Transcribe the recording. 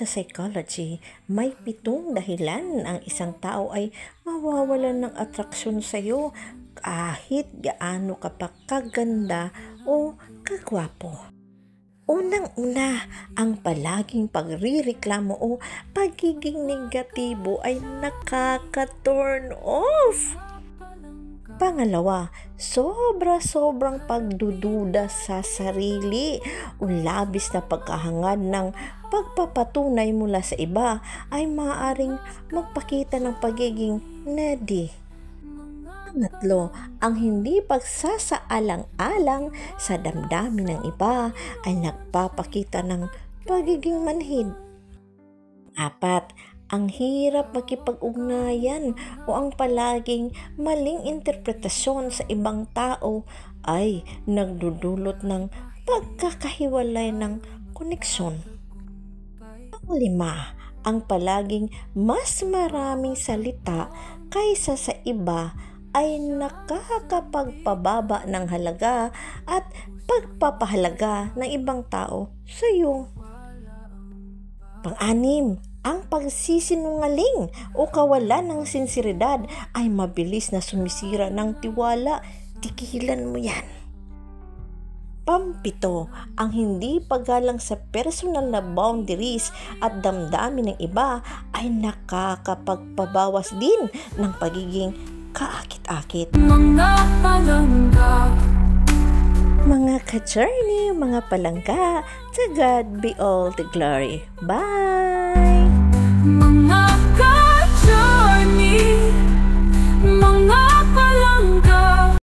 sa psychology, may 7 dahilan ang isang tao ay mawawalan ng atraksyon sa iyo kahit gaano ka pa kaganda o kagwapo. Unang-una, ang palaging pagrireklamo o pagiging negatibo ay nakaka-turn off. Pangalawa, sobrang pagdududa sa sarili o labis na pagkahangad ng pagpapatunay mula sa iba ay maaaring magpakita ng pagiging needy. Pangatlo, ang hindi pagsasaalang-alang sa damdamin ng iba ay nagpapakita ng pagiging manhid. 4, ang hirap makipag-ugnayan o ang palaging maling interpretasyon sa ibang tao ay nagdudulot ng pagkakahiwalay ng koneksyon. 5, ang palaging mas maraming salita kaysa sa iba ay nakakapagpababa ng halaga at pagpapahalaga ng ibang tao sa iyo. 6, ang pagsisinungaling o kawalan ng sinseridad ay mabilis na sumisira ng tiwala. Tigilan mo yan. 7, ang hindi paggalang sa personal na boundaries at damdamin ng iba ay nakakapagpabawas din ng pagiging kaakit-akit. Mga ka-journey, mga palangga, to God be all the glory. Bye!